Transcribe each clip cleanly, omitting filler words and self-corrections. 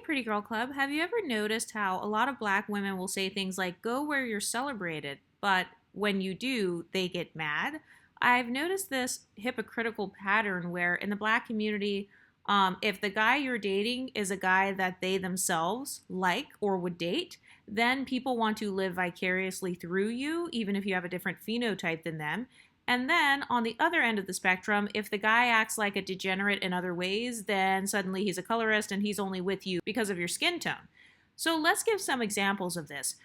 Pretty Girl Club, have you ever noticed how a lot of black women will say things like, go where you're celebrated, but when you do, they get mad? I've noticed this hypocritical pattern where in the black community, if the guy you're dating is a guy that they themselves like or would date, then people want to live vicariously through you, even if you have a different phenotype than them. And then on the other end of the spectrum, if the guy acts like a degenerate in other ways, then suddenly he's a colorist and he's only with you because of your skin tone. So let's give some examples of this.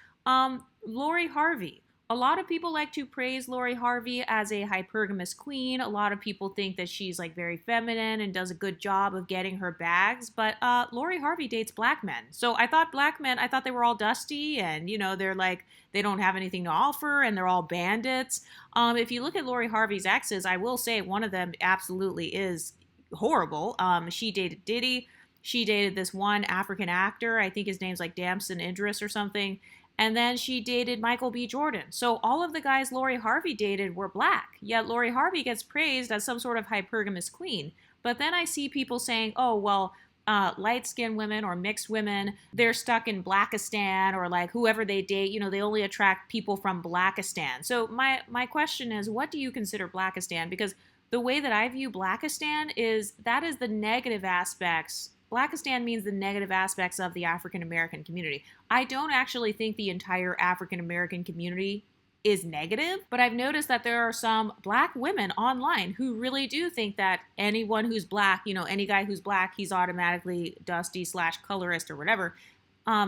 Lori Harvey. A lot of people like to praise Lori Harvey as a hypergamous queen. A lot of people think that she's like very feminine and does a good job of getting her bags. But Lori Harvey dates black men. So I thought black men, I thought they were all dusty and, they're like, they don't have anything to offer and they're all bandits. If you look at Lori Harvey's exes, I will say one of them absolutely is horrible. She dated Diddy. She dated this one African actor. I think his name's like Damson Idris or something. And then she dated Michael B. Jordan. So all of the guys Lori Harvey dated were black. Yet Lori Harvey gets praised as some sort of hypergamous queen. But then I see people saying, oh, well, light-skinned women or mixed women, they're stuck in Blackistan, or like whoever they date, they only attract people from Blackistan. So my question is, what do you consider Blackistan? Because the way that I view Blackistan is that is the negative aspects. Blackistan means the negative aspects of the African American community. I don't actually think the entire African American community is negative, but I've noticed that there are some black women online who really do think that anyone who's black, any guy who's black, he's automatically dusty / colorist or whatever.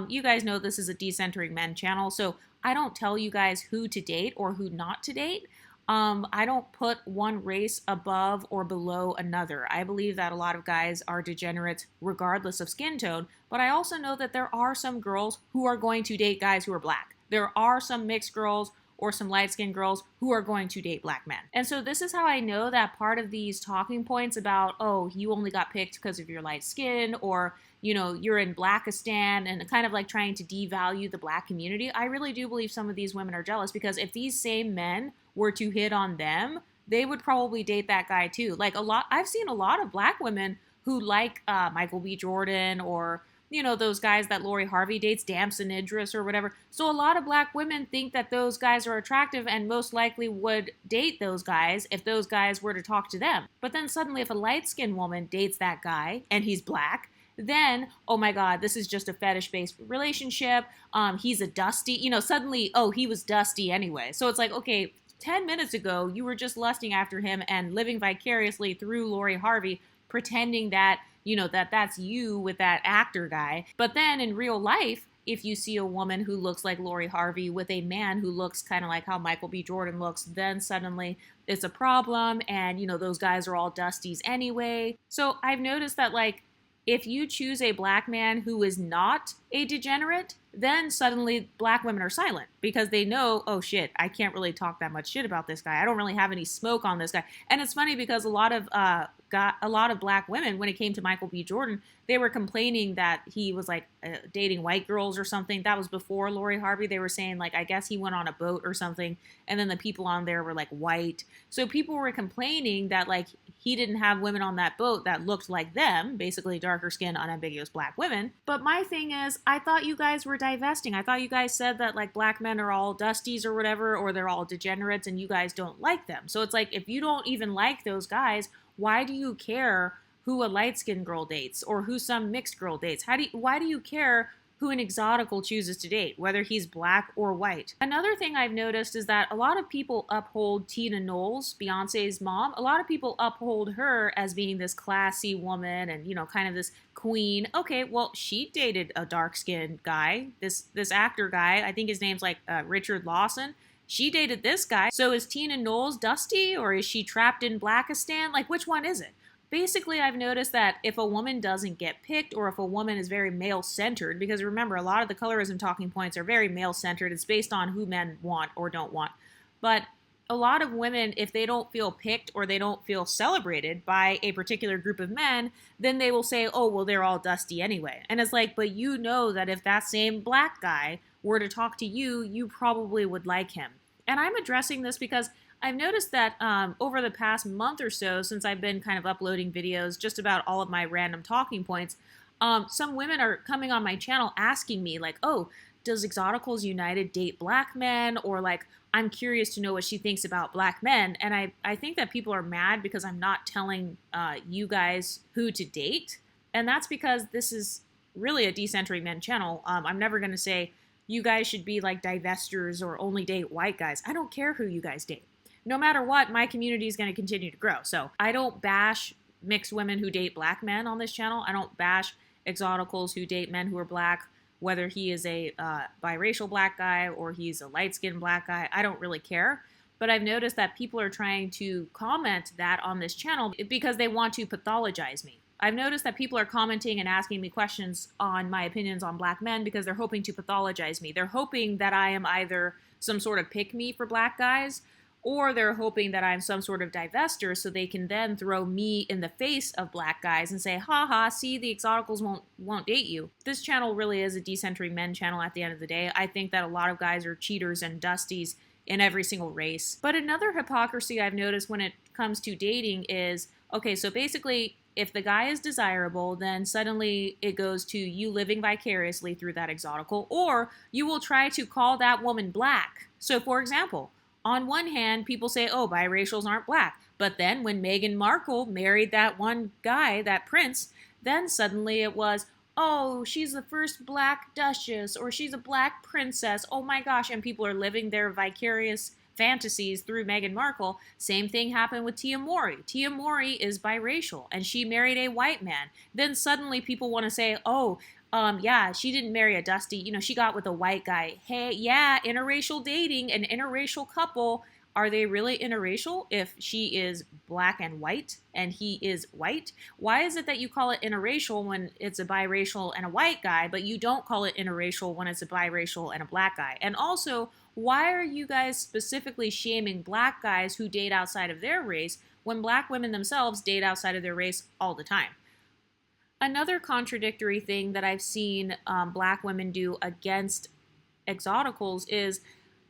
You guys know this is a decentering men channel, so I don't tell you guys who to date or who not to date. I don't put one race above or below another. I believe that a lot of guys are degenerates regardless of skin tone, but I also know that there are some girls who are going to date guys who are black. There are some mixed girls or some light-skinned girls who are going to date black men. And so this is how I know that part of these talking points about, oh, you only got picked because of your light skin, or, you're in Blackistan, and kind of like trying to devalue the black community. I really do believe some of these women are jealous, because if these same men were to hit on them, they would probably date that guy too. Like I've seen a lot of black women who like Michael B. Jordan, or those guys that Lori Harvey dates, Damson Idris or whatever. So a lot of black women think that those guys are attractive and most likely would date those guys if those guys were to talk to them. But then suddenly if a light-skinned woman dates that guy and he's black, then, oh my God, this is just a fetish-based relationship. He's a dusty, suddenly, oh, he was dusty anyway. So it's like, okay, 10 minutes ago, you were just lusting after him and living vicariously through Lori Harvey, pretending that, that's you with that actor guy. But then in real life, if you see a woman who looks like Lori Harvey with a man who looks kind of like how Michael B. Jordan looks, then suddenly it's a problem, and, those guys are all dusties anyway. So I've noticed that, like, if you choose a black man who is not a degenerate, then suddenly black women are silent because they know, oh shit, I can't really talk that much shit about this guy. I don't really have any smoke on this guy. And it's funny because a lot of black women, when it came to Michael B. Jordan, they were complaining that he was like dating white girls or something. That was before Lori Harvey. They were saying, like, I guess he went on a boat or something, and then the people on there were like white. So people were complaining that, like, he didn't have women on that boat that looked like them, basically darker skinned, unambiguous black women. But my thing is, I thought you guys were divesting. I thought you guys said that, like, black men are all dusties or whatever, or they're all degenerates and you guys don't like them. So it's like, if you don't even like those guys, why do you care who a light-skinned girl dates or who some mixed girl dates? Why do you care who an exotical chooses to date, whether he's black or white? Another thing I've noticed is that a lot of people uphold Tina Knowles, Beyonce's mom. A lot of people uphold her as being this classy woman and, kind of this queen. Okay, well, she dated a dark-skinned guy, this actor guy. I think his name's like Richard Lawson. She dated this guy. So is Tina Knowles dusty, or is she trapped in Blackistan? Like, which one is it? Basically, I've noticed that if a woman doesn't get picked, or if a woman is very male-centered, because remember, a lot of the colorism talking points are very male-centered. It's based on who men want or don't want. But a lot of women, if they don't feel picked or they don't feel celebrated by a particular group of men, then they will say, oh, well, they're all dusty anyway. And it's like, but you know that if that same black guy were to talk to you, you probably would like him. And I'm addressing this because I've noticed that over the past month or so, since I've been kind of uploading videos just about all of my random talking points, Some women are coming on my channel asking me like, oh, does Exoticals United date black men? Or like, I'm curious to know what she thinks about black men. And I think that people are mad because I'm not telling you guys who to date. And that's because this is really a decentering men channel. I'm never going to say you guys should be like divestors or only date white guys. I don't care who you guys date. No matter what, my community is going to continue to grow. So I don't bash mixed women who date black men on this channel. I don't bash Exoticals who date men who are black, whether he is a biracial black guy or he's a light-skinned black guy. I don't really care. But I've noticed that people are trying to comment that on this channel because they want to pathologize me. I've noticed that people are commenting and asking me questions on my opinions on black men because they're hoping to pathologize me. They're hoping that I am either some sort of pick-me for black guys, or they're hoping that I'm some sort of divester so they can then throw me in the face of black guys and say, haha, see, the Exoticals won't date you. This channel really is a decentering men channel at the end of the day. I think that a lot of guys are cheaters and dusties in every single race. But another hypocrisy I've noticed when it comes to dating is, okay, so basically, if the guy is desirable, then suddenly it goes to you living vicariously through that Exotical, or you will try to call that woman black. So for example, on one hand, people say, oh, biracials aren't black. But then when Meghan Markle married that one guy, that prince, then suddenly it was, oh, she's the first black duchess, or she's a black princess. Oh my gosh, and people are living their vicarious fantasies through Meghan Markle. Same thing happened with Tia Mowry. Tia Mowry is biracial, and she married a white man. Then suddenly people want to say, oh, yeah, she didn't marry a dusty, she got with a white guy. Hey, yeah, interracial dating, an interracial couple. Are they really interracial if she is black and white and he is white? Why is it that you call it interracial when it's a biracial and a white guy, but you don't call it interracial when it's a biracial and a black guy? And also, why are you guys specifically shaming black guys who date outside of their race when black women themselves date outside of their race all the time? Another contradictory thing that I've seen black women do against Exoticals is,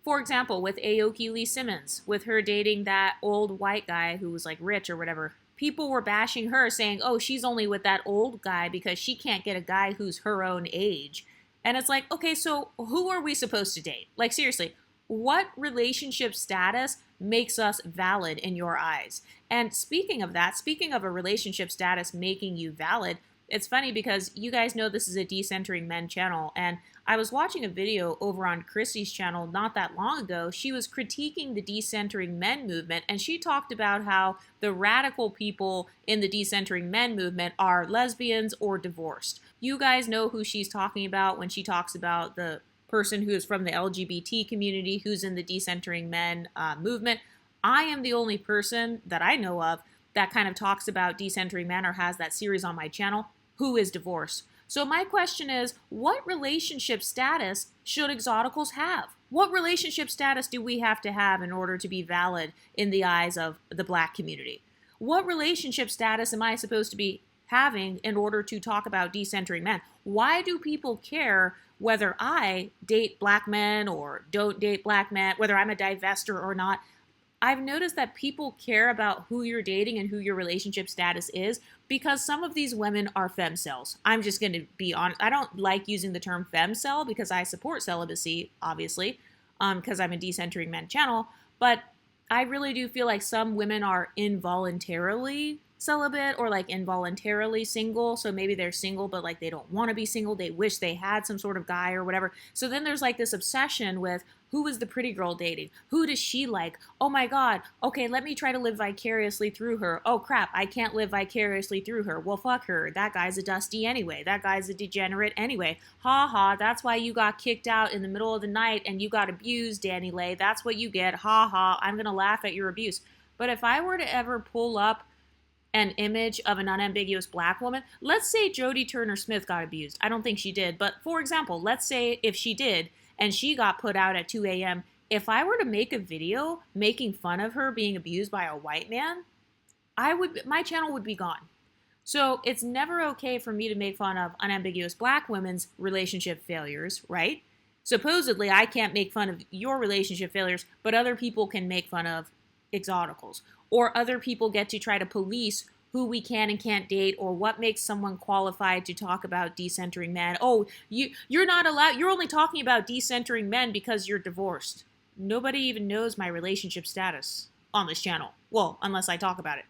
for example, with Aoki Lee Simmons, with her dating that old white guy who was like rich or whatever. People were bashing her saying, oh, she's only with that old guy because she can't get a guy who's her own age. And it's like, okay, so who are we supposed to date? Like, seriously, what relationship status makes us valid in your eyes? And speaking of that, speaking of a relationship status making you valid, it's funny because you guys know this is a decentering men channel, and I was watching a video over on Chrissy's channel not that long ago. She was critiquing the decentering men movement, and she talked about how the radical people in the decentering men movement are lesbians or divorced. You guys know who she's talking about when she talks about the person who is from the LGBT community who's in the decentering men movement. I am the only person that I know of that kind of talks about decentering men or has that series on my channel who is divorced. So my question is, what relationship status should Exoticals have? What relationship status do we have to have in order to be valid in the eyes of the black community? What relationship status am I supposed to be having in order to talk about decentering men? Why do people care whether I date black men or don't date black men, whether I'm a divester or not? I've noticed that people care about who you're dating and who your relationship status is because some of these women are femcels. I'm just going to be honest. I don't like using the term femcel because I support celibacy, obviously, because I'm a decentering men channel. But I really do feel like some women are involuntarily celibate or like involuntarily single. So maybe they're single, but like they don't want to be single. They wish they had some sort of guy or whatever. So then there's like this obsession with who is the pretty girl dating? Who does she like? Oh my God. Okay, let me try to live vicariously through her. Oh crap, I can't live vicariously through her. Well, fuck her. That guy's a dusty anyway. That guy's a degenerate anyway. Ha ha, that's why you got kicked out in the middle of the night and you got abused, Danny Lay. That's what you get. Ha ha, I'm gonna laugh at your abuse. But if I were to ever pull up an image of an unambiguous black woman, let's say Jodie Turner-Smith got abused. I don't think she did, but for example, let's say if she did, and she got put out at 2 a.m., if I were to make a video making fun of her being abused by a white man, my channel would be gone. So it's never okay for me to make fun of unambiguous black women's relationship failures, right? Supposedly, I can't make fun of your relationship failures, but other people can make fun of Exoticals. Or other people get to try to police who we can and can't date, or what makes someone qualified to talk about decentering men. Oh, you're not allowed. You're only talking about decentering men because you're divorced. Nobody even knows my relationship status on this channel. Well, unless I talk about it.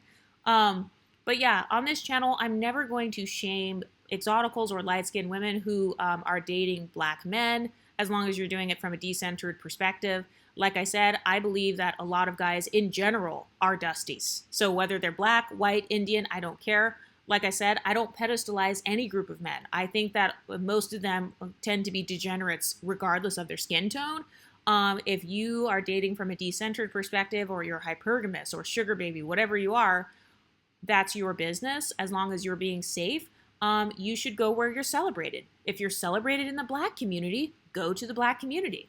But yeah, on this channel, I'm never going to shame exoticals or light-skinned women who are dating black men, as long as you're doing it from a decentered perspective. Like I said, I believe that a lot of guys in general are dusties. So whether they're black, white, Indian, I don't care. Like I said, I don't pedestalize any group of men. I think that most of them tend to be degenerates regardless of their skin tone. If you are dating from a decentered perspective, or you're hypergamous or sugar baby, whatever you are, that's your business. As long as you're being safe, you should go where you're celebrated. If you're celebrated in the black community, go to the black community.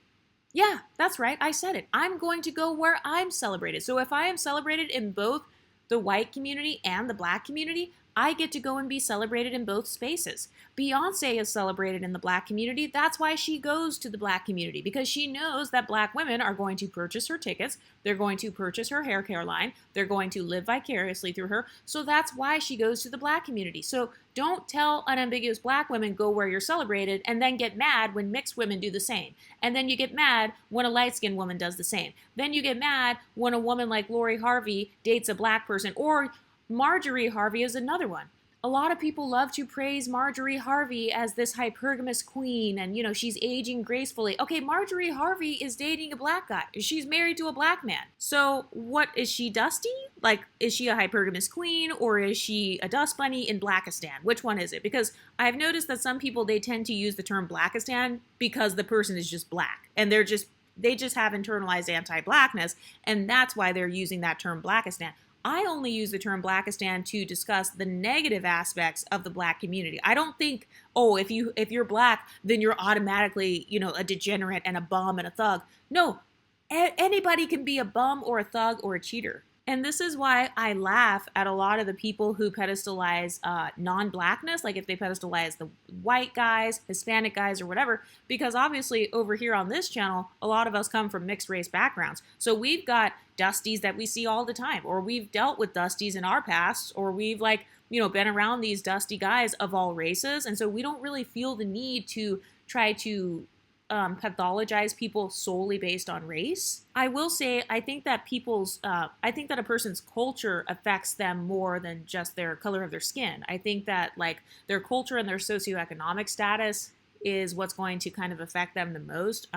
Yeah, that's right. I said it. I'm going to go where I'm celebrated. So if I am celebrated in both the white community and the black community, I get to go and be celebrated in both spaces. Beyonce is celebrated in the black community. That's why she goes to the black community, because she knows that black women are going to purchase her tickets. They're going to purchase her hair care line. They're going to live vicariously through her. So that's why she goes to the black community. So don't tell unambiguous black women go where you're celebrated and then get mad when mixed women do the same. And then you get mad when a light-skinned woman does the same. Then you get mad when a woman like Lori Harvey dates a black person, or Marjorie Harvey is another one. A lot of people love to praise Marjorie Harvey as this hypergamous queen, and she's aging gracefully. Okay, Marjorie Harvey is dating a black guy. She's married to a black man. So what is she, dusty? Like, is she a hypergamous queen, or is she a dust bunny in Blackistan? Which one is it? Because I've noticed that some people, they tend to use the term Blackistan because the person is just black, and they just have internalized anti-blackness, and that's why they're using that term Blackistan. I only use the term Blackistan to discuss the negative aspects of the black community. I don't think, oh, if you're black, then you're automatically, a degenerate and a bum and a thug. No, anybody can be a bum or a thug or a cheater. And this is why I laugh at a lot of the people who pedestalize non-blackness, like if they pedestalize the white guys, Hispanic guys, or whatever, because obviously over here on this channel, a lot of us come from mixed race backgrounds. So we've got dusties that we see all the time, or we've dealt with dusties in our past, or we've been around these dusty guys of all races. And so we don't really feel the need to try to pathologize people solely based on race. I will say, I think that a person's culture affects them more than just their color of their skin. I think that their culture and their socioeconomic status is what's going to kind of affect them the most.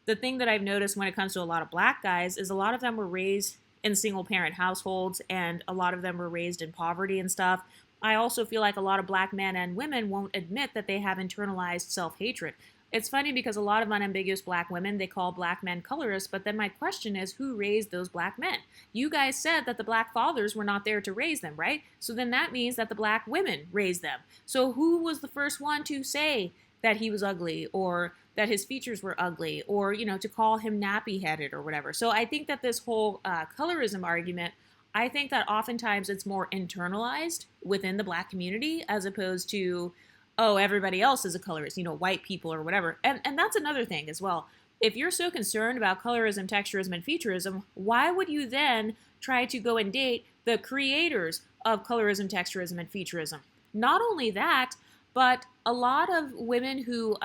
The thing that I've noticed when it comes to a lot of black guys is a lot of them were raised in single parent households, and a lot of them were raised in poverty and stuff. I also feel like a lot of black men and women won't admit that they have internalized self-hatred. It's funny because a lot of unambiguous black women, they call black men colorists, but then my question is, who raised those black men? You guys said that the black fathers were not there to raise them, right? So then that means that the black women raised them. So who was the first one to say that he was ugly, or that his features were ugly, or, to call him nappy-headed or whatever? So I think that this whole colorism argument, I think that oftentimes it's more internalized within the black community as opposed to, oh, everybody else is a colorist, white people or whatever. And that's another thing as well. If you're so concerned about colorism, texturism, and featureism, why would you then try to go and date the creators of colorism, texturism, and featureism? Not only that, but a lot of women who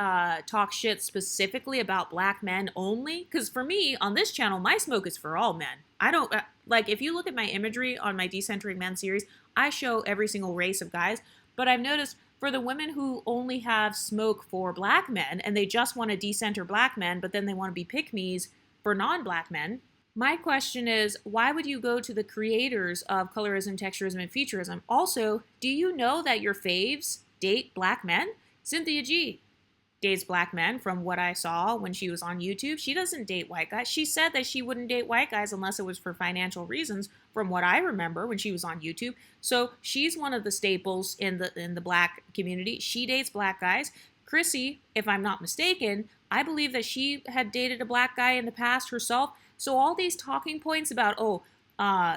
talk shit specifically about black men only, because for me, on this channel, my smoke is for all men. I don't, if you look at my imagery on my Decentering Men series, I show every single race of guys, but I've noticed for the women who only have smoke for black men, and they just want to decenter black men, but then they want to be pick-me's for non-black men, my question is, why would you go to the creators of colorism, texturism, and featureism? Also, do you know that your faves date black men? Cynthia G dates black men from what I saw when she was on YouTube. She doesn't date white guys. She said that she wouldn't date white guys unless it was for financial reasons, from what I remember when she was on YouTube. So she's one of the staples in the black community. She dates black guys. Chrissy, if I'm not mistaken, I believe that she had dated a black guy in the past herself. So all these talking points about,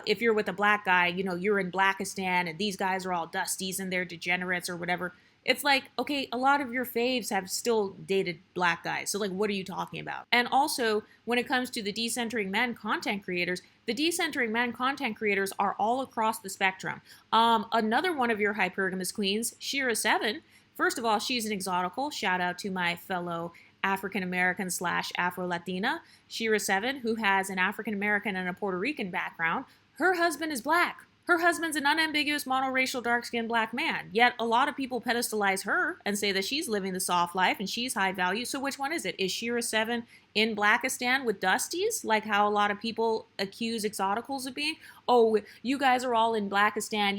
if you're with a black guy, you're in Blackistan and these guys are all dusties and they're degenerates or whatever. It's like, okay, a lot of your faves have still dated black guys. So, like, what are you talking about? And also, when it comes to the decentering men content creators, the decentering men content creators are all across the spectrum. Another one of your hypergamous queens, Shira7. First of all, she's an exotical. Shout out to my fellow African American slash Afro Latina, Shira7, who has an African American and a Puerto Rican background. Her husband is black. Her husband's an unambiguous monoracial dark-skinned black man. Yet a lot of people pedestalize her and say that she's living the soft life and she's high value. So which one is it? Is Shira7 in Blackistan with Dusties, like how a lot of people accuse Exoticals of being? Oh, you guys are all in Blackistan,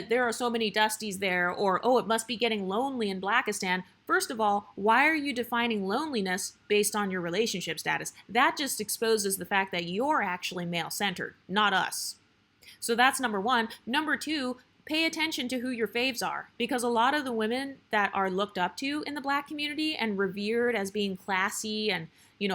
there are so many Dusties there. Or, oh, it must be getting lonely in Blackistan. First of all, why are you defining loneliness based on your relationship status? That just exposes the fact that you're actually male-centered, not us. So that's number one. Number two, pay attention to who your faves are, because a lot of the women that are looked up to in the black community and revered as being classy and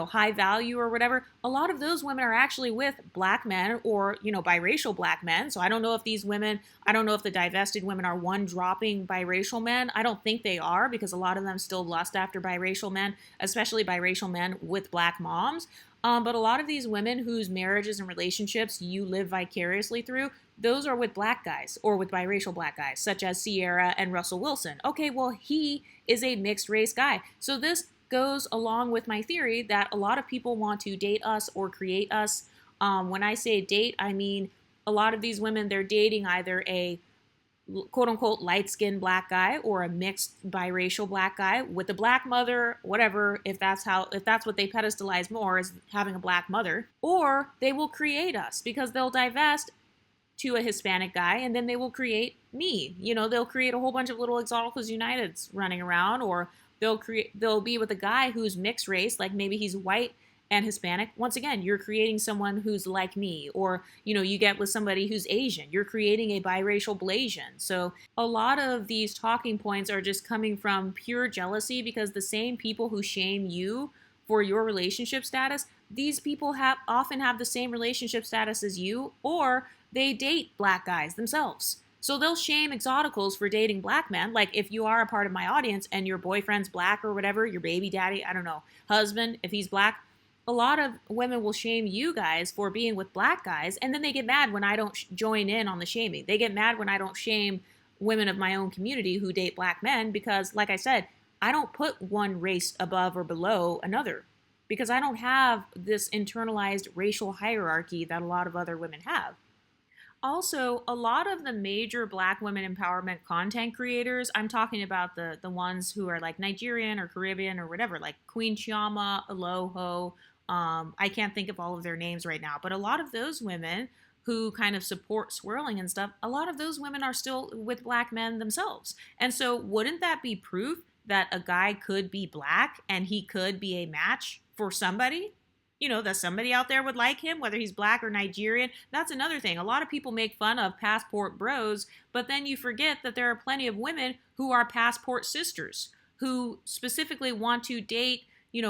high value or whatever, a lot of those women are actually with black men or biracial black men. So I don't know if the divested women are one dropping biracial men. I don't think they are, because a lot of them still lust after biracial men, especially biracial men with black moms. But a lot of these women whose marriages and relationships you live vicariously through, those are with black guys or with biracial black guys, such as Sierra and Russell Wilson. Okay, well, he is a mixed race guy. So this goes along with my theory that a lot of people want to date us or create us. When I say date, I mean a lot of these women, they're dating either a quote unquote light-skinned black guy or a mixed biracial black guy with a black mother, whatever, if that's what they pedestalize more, is having a black mother. Or they will create us because they'll divest to a Hispanic guy and then they will create me. They'll create a whole bunch of little Exoticals Uniteds running around, or they'll be with a guy who's mixed race, like maybe he's white and Hispanic. Once again, you're creating someone who's like me. Or, you get with somebody who's Asian. You're creating a biracial Blasian. So a lot of these talking points are just coming from pure jealousy, because the same people who shame you for your relationship status, these people often have the same relationship status as you, or they date black guys themselves. So they'll shame Exoticals for dating black men. Like, if you are a part of my audience and your boyfriend's black or whatever, your baby daddy, I don't know, husband, if he's black, a lot of women will shame you guys for being with black guys, and then they get mad when I don't join in on the shaming. They get mad when I don't shame women of my own community who date black men, because, like I said, I don't put one race above or below another, because I don't have this internalized racial hierarchy that a lot of other women have. Also, a lot of the major black women empowerment content creators, I'm talking about the ones who are like Nigerian or Caribbean or whatever, like Queen Chioma, Aloho, I can't think of all of their names right now, but a lot of those women who kind of support swirling and stuff, a lot of those women are still with black men themselves. And so wouldn't that be proof that a guy could be black and he could be a match for somebody? That somebody out there would like him, whether he's black or Nigerian. That's another thing. A lot of people make fun of passport bros, but then you forget that there are plenty of women who are passport sisters, who specifically want to date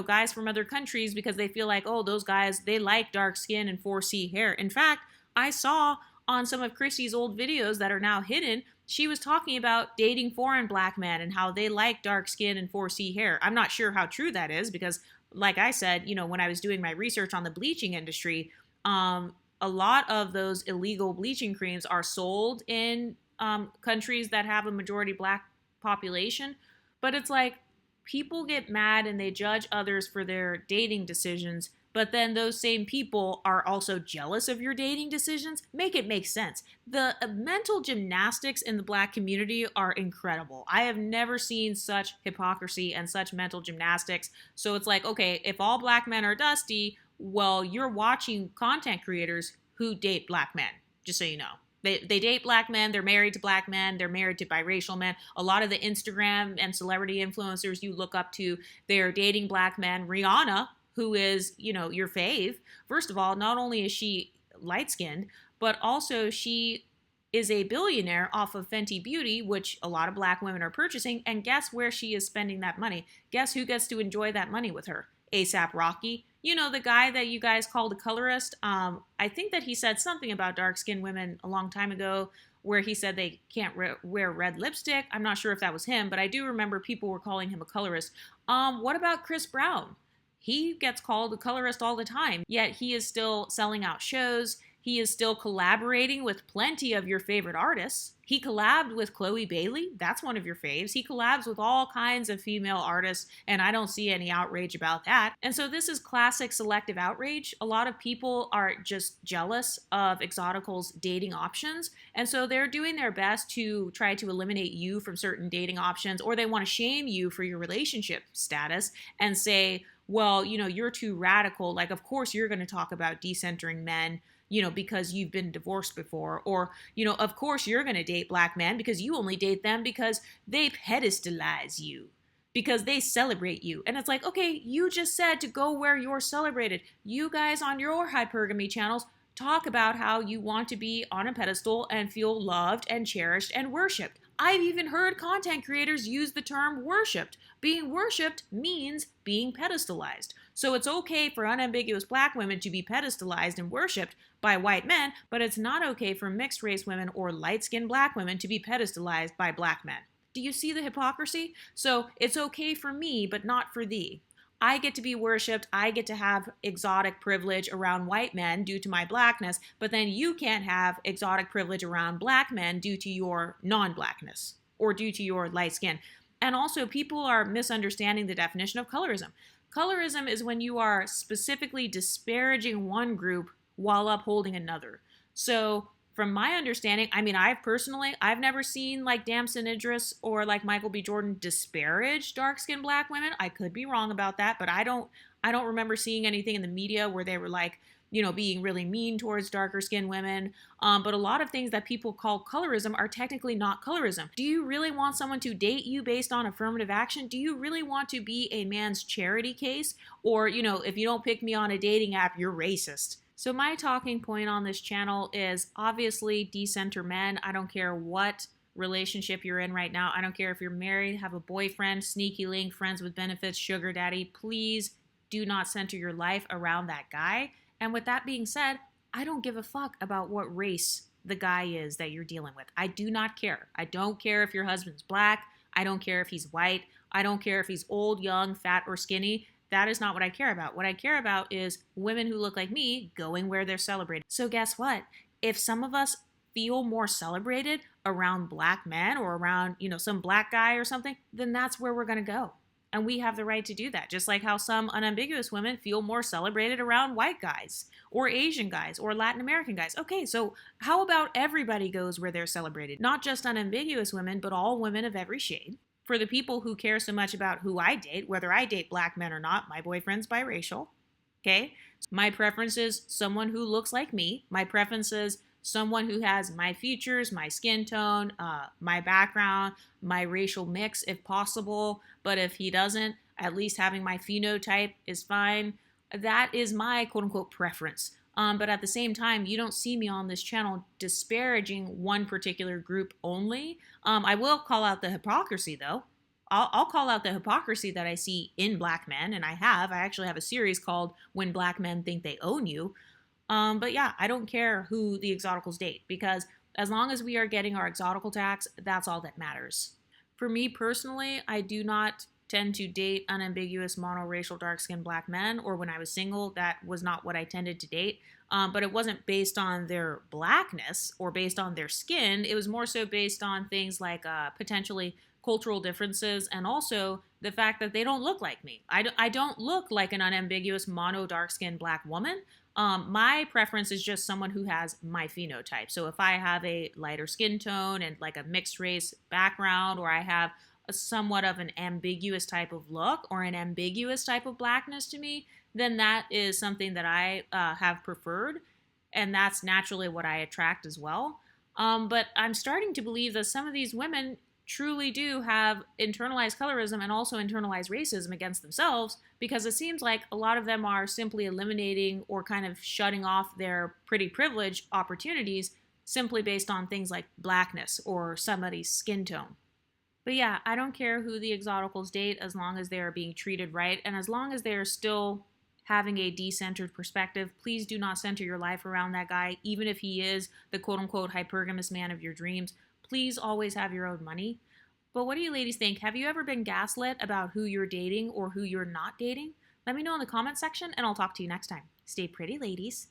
guys from other countries because they feel like, oh, those guys, they like dark skin and 4C hair. In fact, I saw on some of Chrissy's old videos that are now hidden, she was talking about dating foreign black men and how they like dark skin and 4C hair. I'm not sure how true that is, because like I said, when I was doing my research on the bleaching industry, a lot of those illegal bleaching creams are sold in countries that have a majority black population. But it's like, people get mad and they judge others for their dating decisions, but then those same people are also jealous of your dating decisions. Make it make sense. The mental gymnastics in the black community are incredible. I have never seen such hypocrisy and such mental gymnastics. So it's like, okay, if all black men are dusty, well, you're watching content creators who date black men, just so you know. They date black men, they're married to black men, they're married to biracial men. A lot of the Instagram and celebrity influencers you look up to, they're dating black men. Rihanna, who is, your fave, first of all, not only is she light-skinned, but also she is a billionaire off of Fenty Beauty, which a lot of black women are purchasing. And guess where she is spending that money? Guess who gets to enjoy that money with her? A$AP Rocky. The guy that you guys called a colorist. I think that he said something about dark-skinned women a long time ago where he said they can't wear red lipstick. I'm not sure if that was him, but I do remember people were calling him a colorist. What about Chris Brown? He gets called a colorist all the time, yet he is still selling out shows. He is still collaborating with plenty of your favorite artists. He collabed with Chloe Bailey. That's one of your faves. He collabs with all kinds of female artists, and I don't see any outrage about that. And so this is classic selective outrage. A lot of people are just jealous of Exoticals' dating options, and so they're doing their best to try to eliminate you from certain dating options, or they want to shame you for your relationship status and say, well, you're too radical. Like, of course you're going to talk about decentering men, because you've been divorced before. Or, of course you're going to date black men because you only date them because they pedestalize you, because they celebrate you. And it's like, okay, you just said to go where you're celebrated. You guys on your hypergamy channels talk about how you want to be on a pedestal and feel loved and cherished and worshipped. I've even heard content creators use the term worshipped. Being worshipped means being pedestalized. So it's okay for unambiguous black women to be pedestalized and worshipped by white men, but it's not okay for mixed race women or light-skinned black women to be pedestalized by black men. Do you see the hypocrisy? So it's okay for me, but not for thee. I get to be worshipped, I get to have exotic privilege around white men due to my blackness, but then you can't have exotic privilege around black men due to your non-blackness or due to your light skin. And also, people are misunderstanding the definition of colorism. Colorism is when you are specifically disparaging one group while upholding another. So from my understanding, I've never seen like Damson Idris or like Michael B. Jordan disparage dark-skinned black women. I could be wrong about that, but I don't remember seeing anything in the media where they were like, being really mean towards darker-skinned women. But a lot of things that people call colorism are technically not colorism. Do you really want someone to date you based on affirmative action? Do you really want to be a man's charity case? Or, if you don't pick me on a dating app, you're racist. So my talking point on this channel is obviously decenter men. I don't care what relationship you're in right now. I don't care if you're married, have a boyfriend, sneaky link, friends with benefits, sugar daddy. Please do not center your life around that guy. And with that being said, I don't give a fuck about what race the guy is that you're dealing with. I do not care. I don't care if your husband's black. I don't care if he's white. I don't care if he's old, young, fat, or skinny. That is not what I care about. What I care about is women who look like me going where they're celebrated. So guess what? If some of us feel more celebrated around black men or around, some black guy or something, then that's where we're going to go. And we have the right to do that. Just like how some unambiguous women feel more celebrated around white guys or Asian guys or Latin American guys. Okay, so how about everybody goes where they're celebrated? Not just unambiguous women, but all women of every shade. For the people who care so much about who I date, whether I date black men or not, my boyfriend's biracial, okay? My preference is someone who looks like me. My preference is someone who has my features, my skin tone, my background, my racial mix if possible. But if he doesn't, at least having my phenotype is fine. That is my quote-unquote preference. But at the same time, you don't see me on this channel disparaging one particular group only. I will call out the hypocrisy, though. I'll call out the hypocrisy that I see in black men, and I actually have a series called When Black Men Think They Own You. But yeah, I don't care who the Exoticals date, because as long as we are getting our Exotical tax, that's all that matters. For me personally, I do not tend to date unambiguous monoracial dark-skinned black men, or when I was single, that was not what I tended to date. But it wasn't based on their blackness or based on their skin. It was more so based on things like potentially cultural differences and also the fact that they don't look like me. I don't look like an unambiguous mono dark-skinned black woman. My preference is just someone who has my phenotype. So if I have a lighter skin tone and like a mixed race background, or I have somewhat of an ambiguous type of look or an ambiguous type of blackness to me, then that is something that I have preferred, and that's naturally what I attract as well. But I'm starting to believe that some of these women truly do have internalized colorism and also internalized racism against themselves, because it seems like a lot of them are simply eliminating or kind of shutting off their pretty privilege opportunities simply based on things like blackness or somebody's skin tone. But yeah, I don't care who the Exoticals date as long as they are being treated right and as long as they are still having a decentered perspective. Please do not center your life around that guy, even if he is the quote unquote hypergamous man of your dreams. Please always have your own money. But what do you ladies think? Have you ever been gaslit about who you're dating or who you're not dating? Let me know in the comment section, and I'll talk to you next time. Stay pretty, ladies.